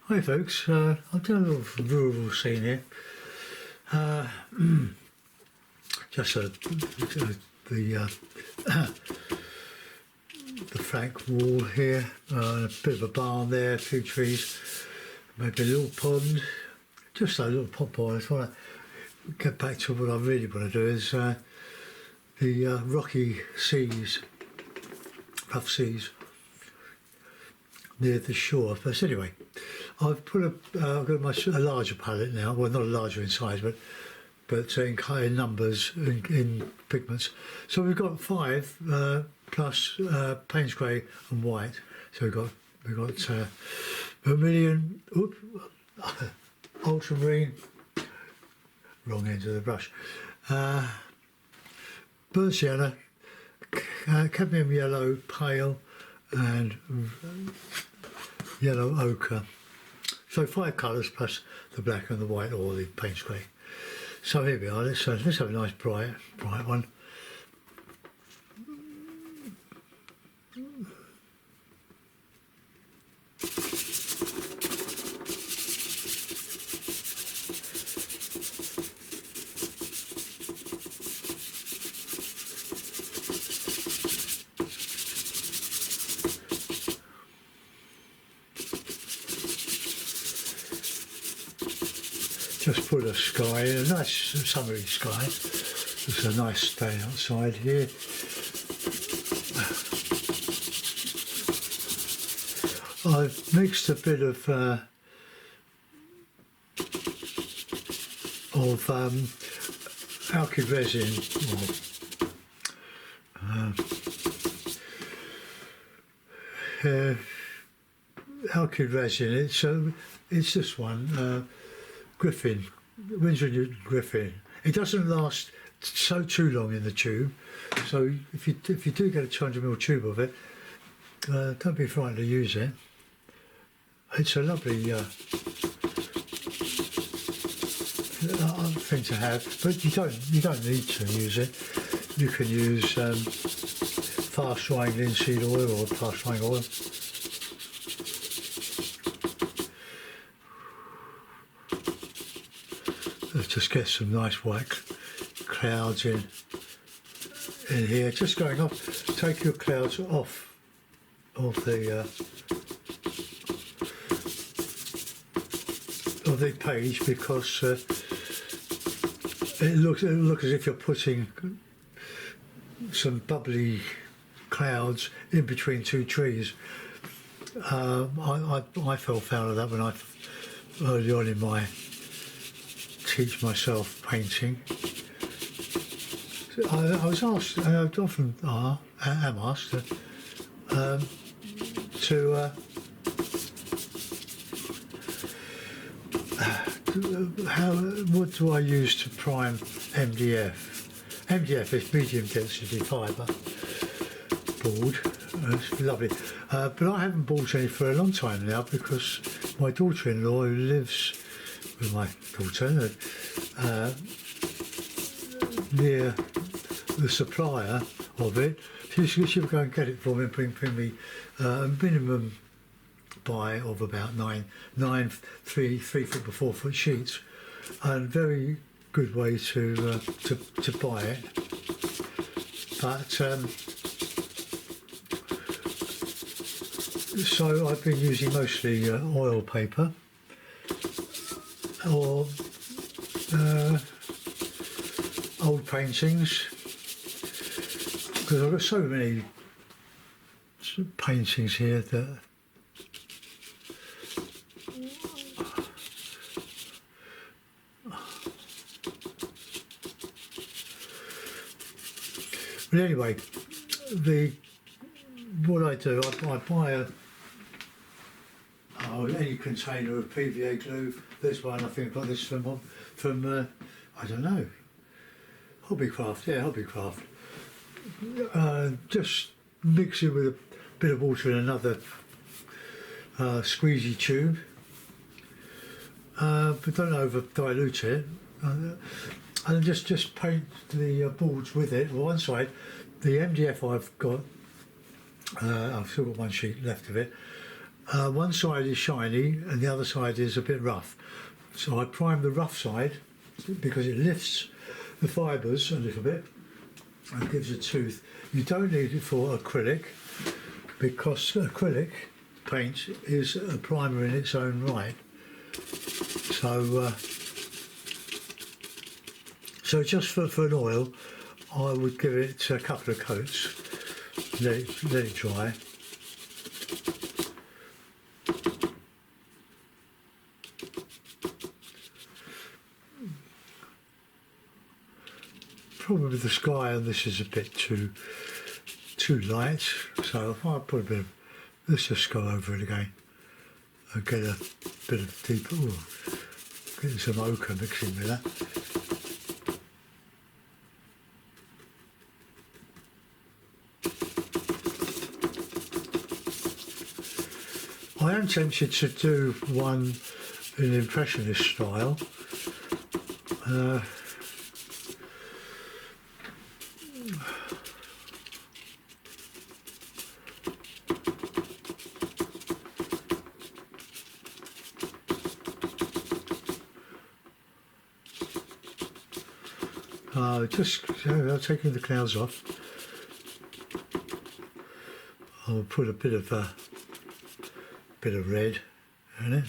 Hi folks, I've done a little rural scene here. Just the the flank wall here, a bit of a barn there, a few trees, maybe a little pond, just a little pond. I just want to get back to what I really want to do is the rocky seas, rough seas near the shore. But anyway, I've put I've got a larger palette now. Well, not larger in size, but in numbers, in pigments. So we've got 5 plus Payne's grey and white. So we've got vermilion, ultramarine, wrong end of the brush, burnt sienna, cadmium yellow, pale, and yellow ochre. So 5 colours plus the black and the white or the Payne's grey. So here we are. Let's have a nice bright one. Just put a sky, a nice summery sky. It's a nice day outside here. I've mixed a bit of alkyd resin, alkyd resin. It's this one. Griffin, Winsor & Griffin. It doesn't last too long in the tube, so if you do get a 200ml tube of it, don't be frightened to use it. It's a lovely thing to have, but you don't need to use it. You can use fast drying linseed oil or fast drying oil. Let's just get some nice white clouds in here. Just going off. Take your clouds off of the page, because it'll look as if you're putting some bubbly clouds in between 2 trees. I fell foul of that when early on in my teach myself painting. I was asked, and I often am asked, what do I use to prime MDF? MDF is medium density fibre board. It's lovely, but I haven't bought any for a long time now, because my daughter-in-law, who lives with my daughter near the supplier of it, she would go and get it for me and bring me a minimum buy of about 3 foot by 4 foot sheets, and very good way to buy it. But so I've been using mostly oil paper or old paintings, because I've got so many paintings here that but anyway, what I do, I buy any container of PVA glue. This one, I think I got this from I don't know, Hobbycraft. Yeah, Hobbycraft. Just mix it with a bit of water in another squeezy tube, but don't over dilute it. And just paint the boards with it. On one side, the MDF I've got, I've still got 1 sheet left of it. One side is shiny and the other side is a bit rough. So I prime the rough side because it lifts the fibres a little bit and gives a tooth. You don't need it for acrylic because acrylic paint is a primer in its own right. So, so just for an oil, I would give it a couple of coats, let it dry. Probably the sky on this is a bit too light, so I'll put a bit of, let's just go over it again and get a bit of deeper, get some ochre mixing with that. I am tempted to do one in Impressionist style. Just taking the clouds off, I'll put a bit of red in it.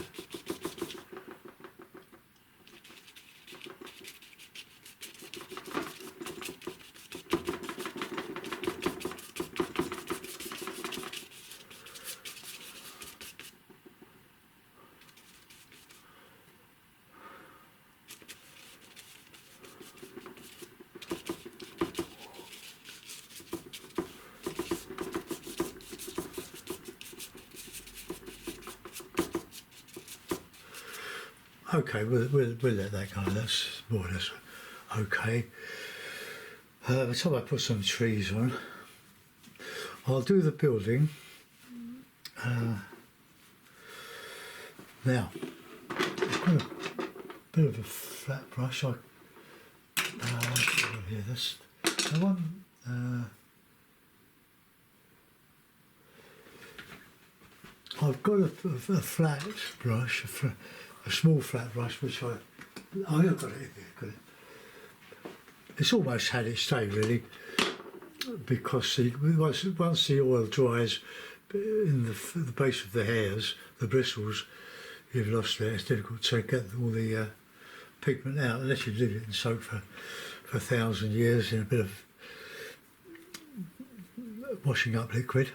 Okay, we'll let that go. That's more or less okay. By the time I put some trees on, I'll do the building. Now, I've got a bit of a flat brush. Here, this one. I've got a flat brush, a small flat brush, which I've got it here. Got it. It's almost had its day really, because once the oil dries in the base of the hairs, the bristles, you've lost it. It's difficult to get all the pigment out unless you leave it in soak for 1,000 years in a bit of washing up liquid.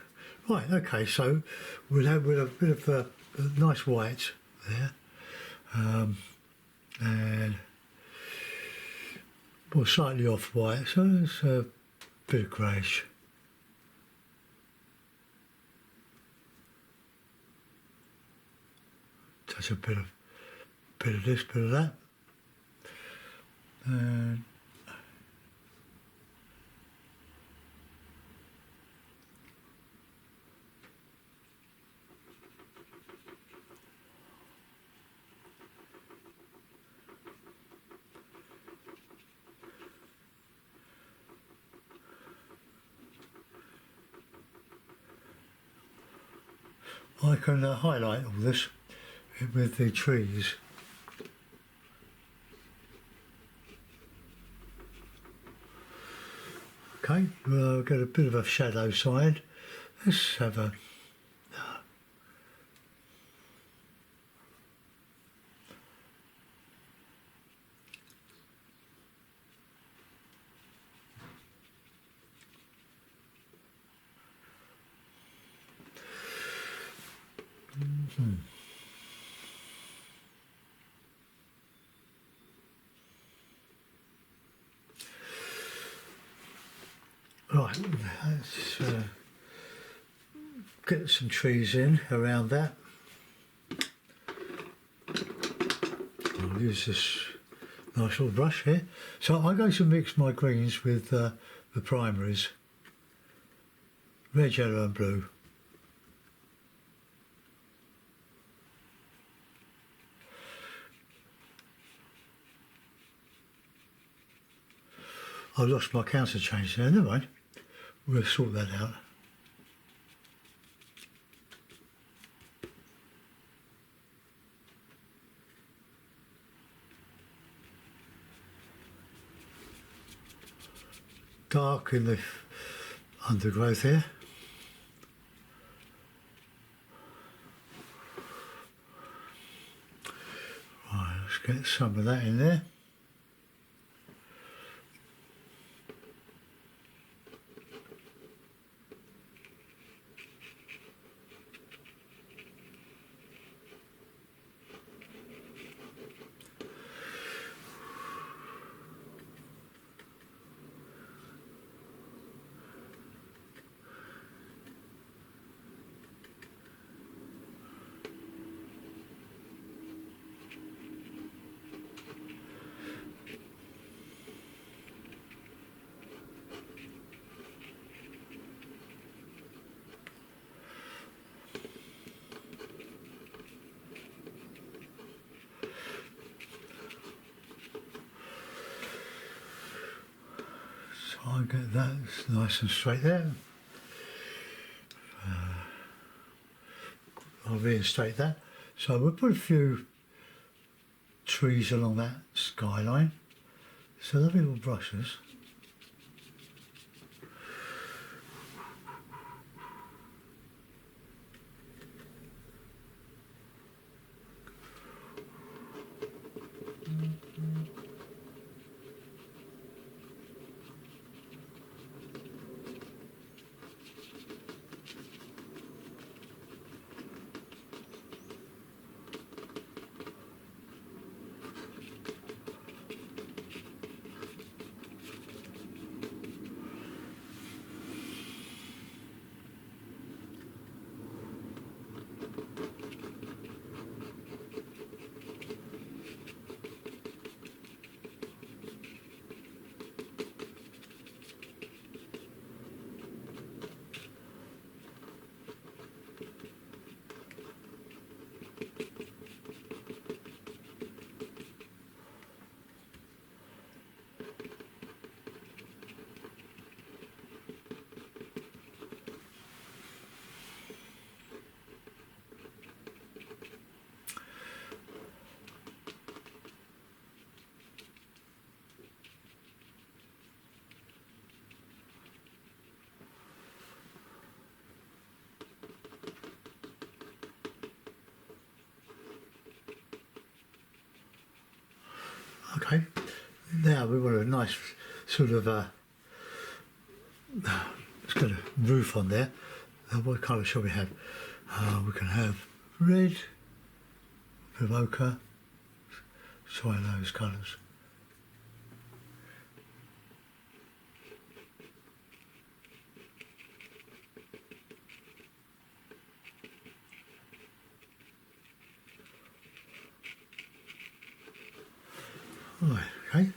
Right, okay, so we'll have a bit of a nice white there, and well, slightly off white, so it's a bit of greyish. Touch a bit of this, bit of that, and I can highlight all this with the trees. Okay, we'll get a bit of a shadow side. Let's have a right, let's get some trees in around that. I'll use this nice little brush here. So I'm going to mix my greens with the primaries, red, yellow and blue. I've lost my counter change there, never mind. We'll sort that out. dark in the undergrowth here. Right, let's get some of that in there. I get that nice and straight there. I'll reinstate that. So we'll put a few trees along that skyline. So lovely little brushes. Okay, now we've got a nice sort of it's got a roof on there. What colour shall we have? We can have red, with ochre, try those colours. Right, okay.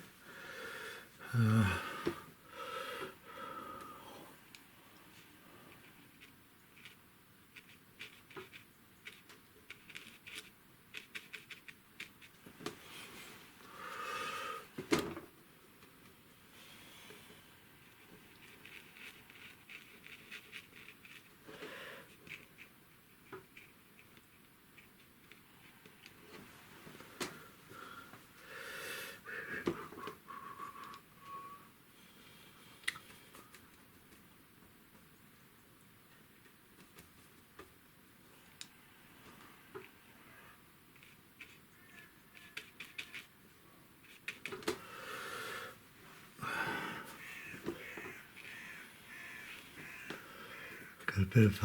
Got a bit of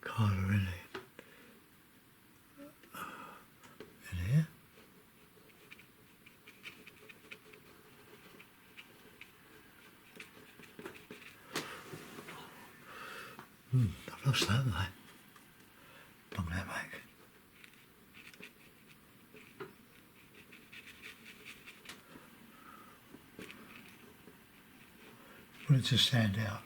colour in it. In here. I've lost that, haven't I? Bung that back. Want it to stand out.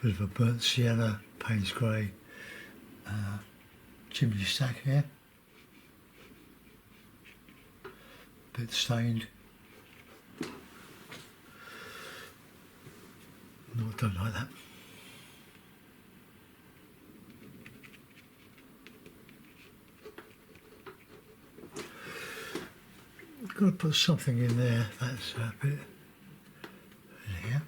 Bit of a burnt sienna, Payne's grey, chimney stack here, bit stained. Oh, I don't like that. Got to put something in there. That's a bit in here.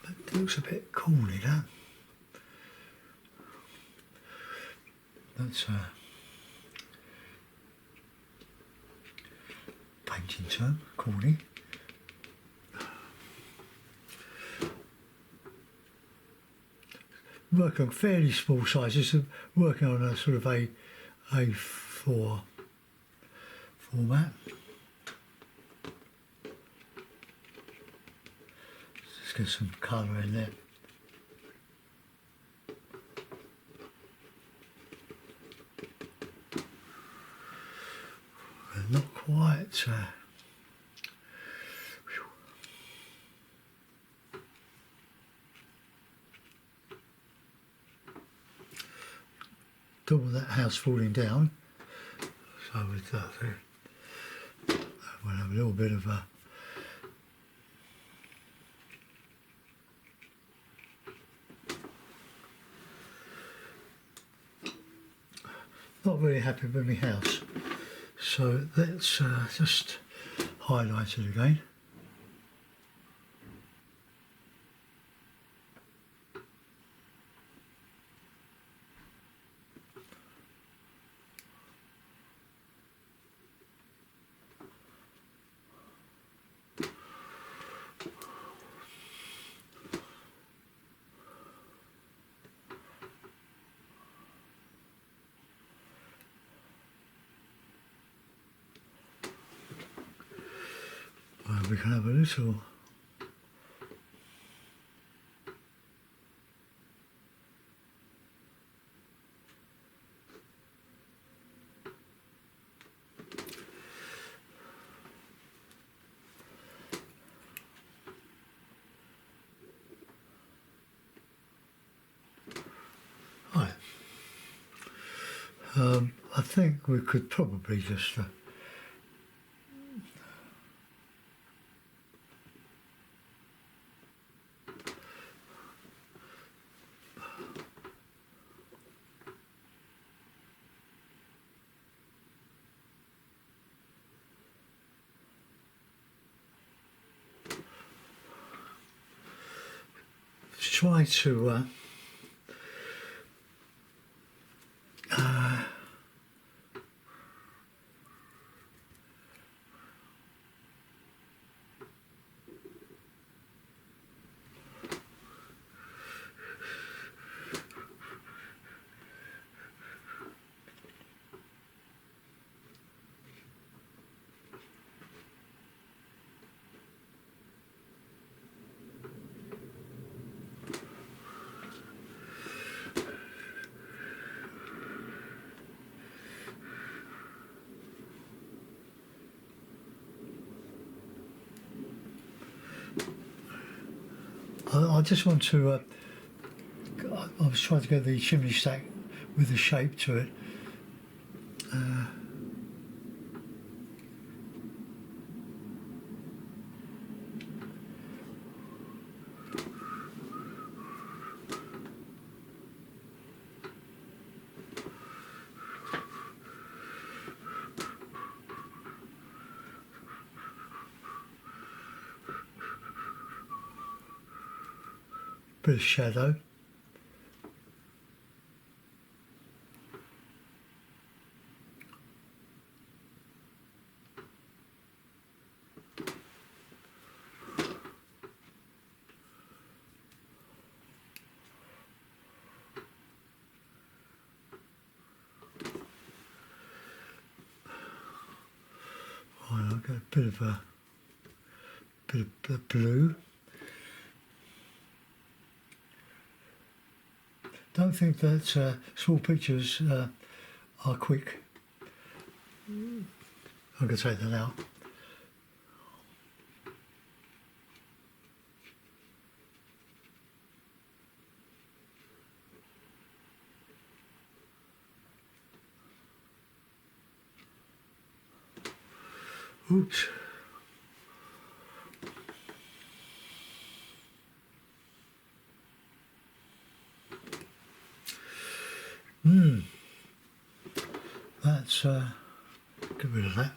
That looks a bit corny, that. That's a painting term, corny. Working on fairly small sizes, working on a sort of A4 format. Let's get some colour in there. Not quite. Don't want that house falling down. So with that, we'll have a little bit of a not very happy with my house. So let's just highlight it again. We can have a little right. I think we could probably just try to I just want to I was trying to get the chimney stack with the shape to it. Bit of shadow. Right, I'll get a bit of blue. don't think that small pictures are quick. I'm going to take that out. Oops. That's get rid of that.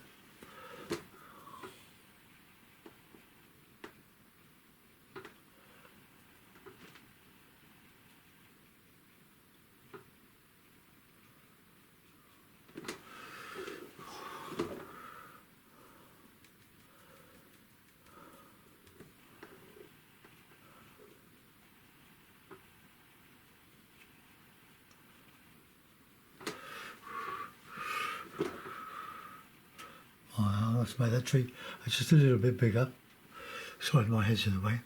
Let's make that tree just a little bit bigger. Sorry, my head's in the way.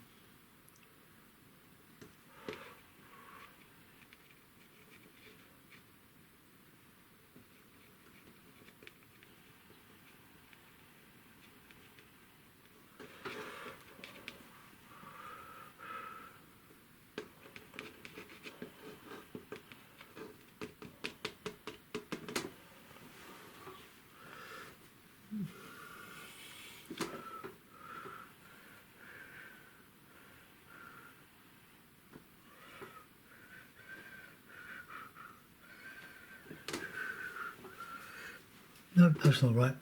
No, that's not right.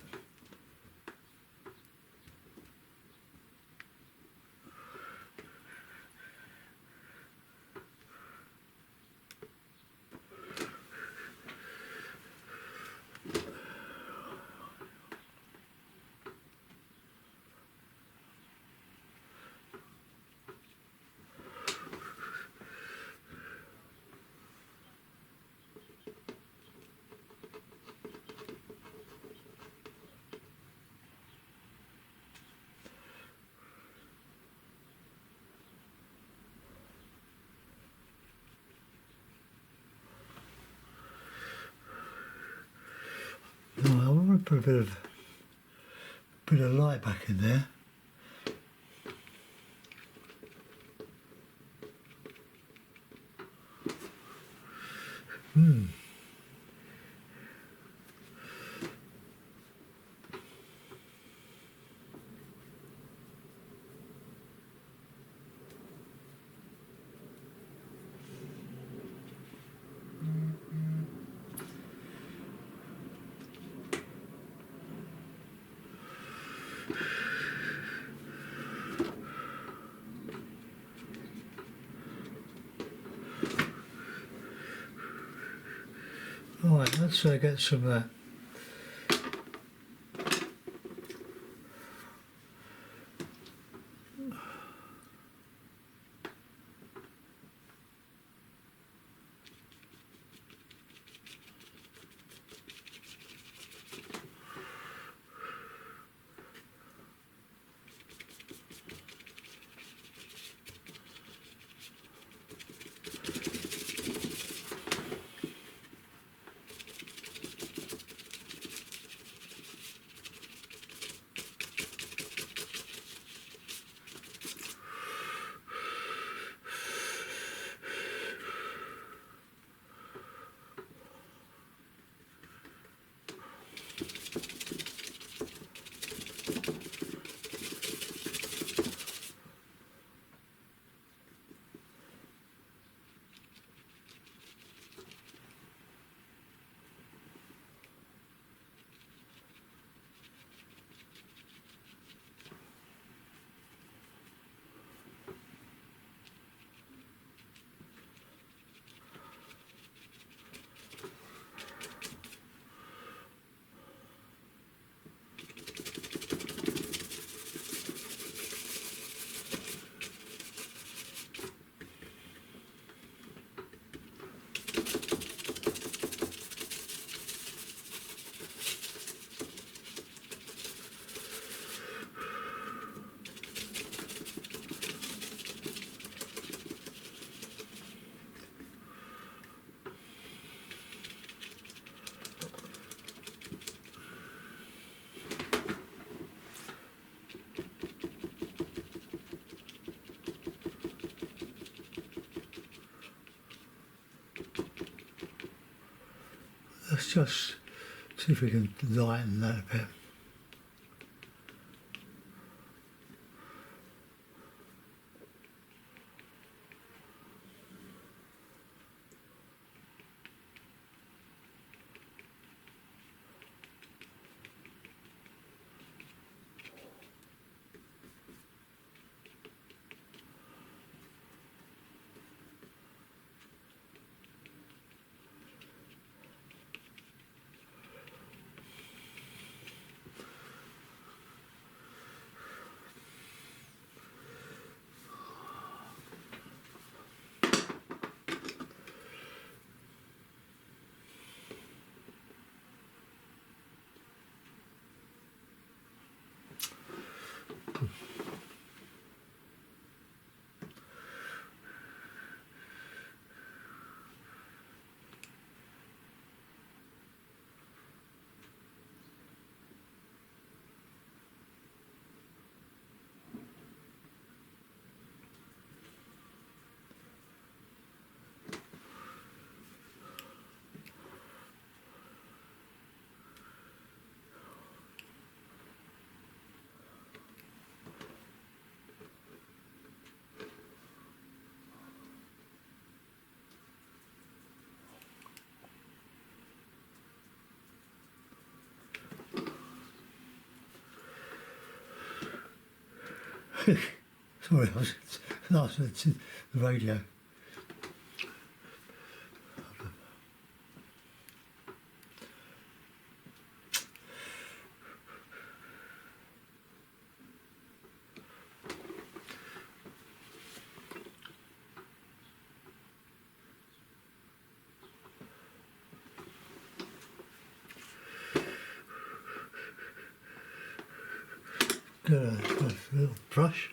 No, I want to put a bit of light back in there. All right, let's get some. just see if we can lighten that a bit. Sorry, I was listening to the radio. Got a little brush.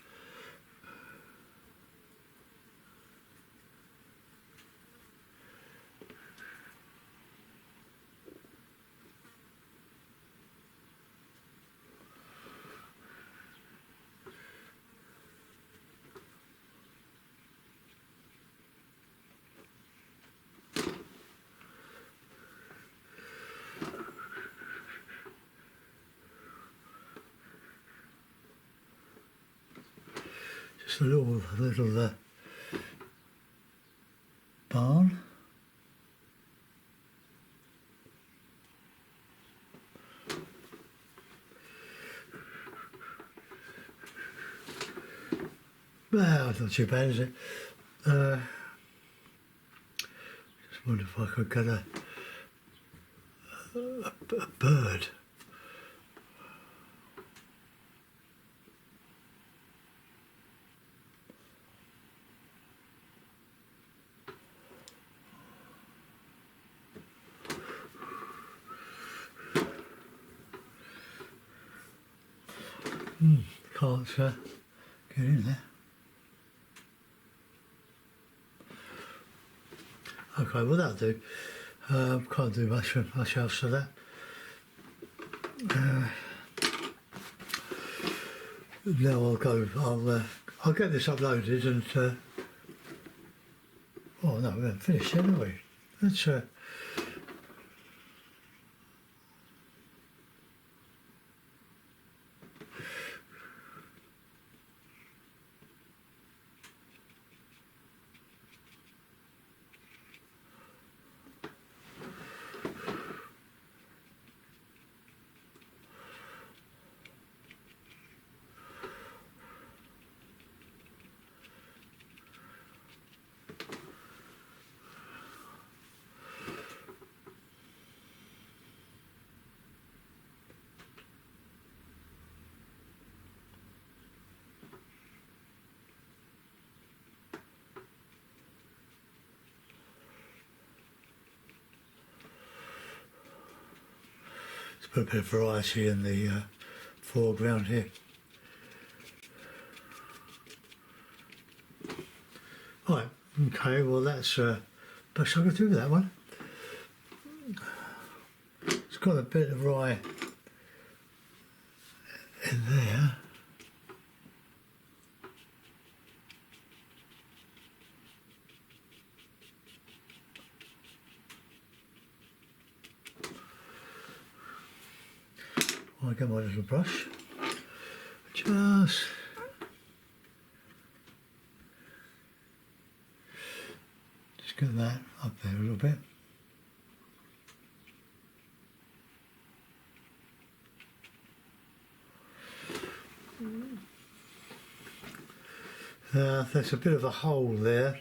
Just a little barn. Well, it's not too bad, is it? Just wonder if I could get a bird. Can't get in there. Okay, well that'll do. Can't do much else for that. Now I'll get this uploaded and oh no, we haven't finished yet, have we? Let's put a bit of variety in the foreground here. Right, okay, well that's best I could do with that one. It's got a bit of rye in there. I'll get my little brush. Just get that up there a little bit. There's a bit of a hole there.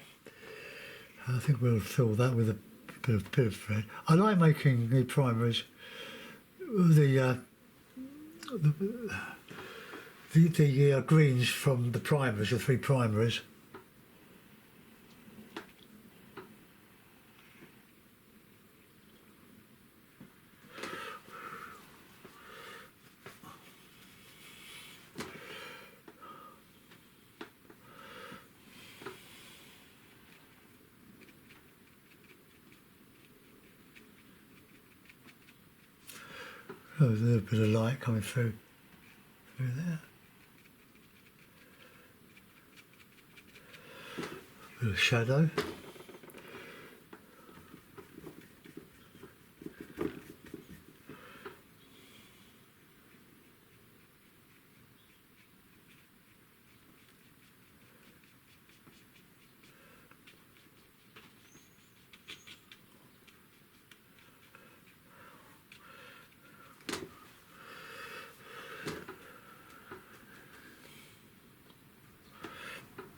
I think we'll fill that with a bit of thread. I like making the primers, the greens from the primers, the 3 primers. Oh, there's a little bit of light coming through there. A bit of shadow.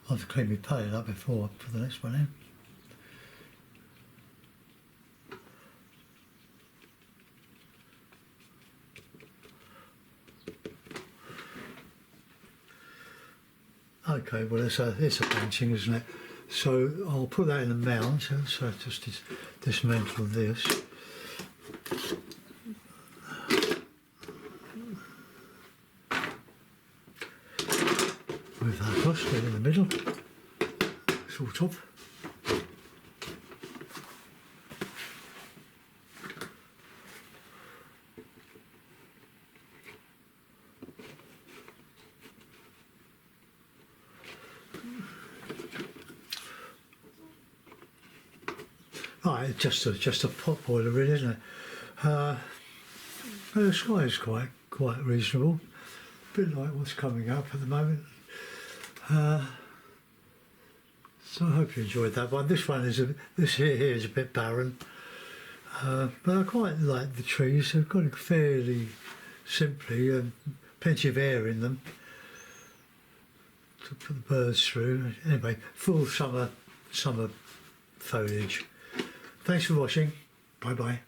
I'll have to clean my palette up before I put the next one in. Okay, well it's a benching, isn't it? So I'll put that in the mount. So just dismantle this. Move that across, get it in the middle, sort of. Right, it's just a pot boiler, really, isn't it? The sky is quite reasonable. A bit like what's coming up at the moment. So I hope you enjoyed that one. This one is this here is a bit barren, but I quite like the trees. They've got it fairly simply, and plenty of air in them to put the birds through. Anyway, full summer foliage. Thanks for watching. Bye bye.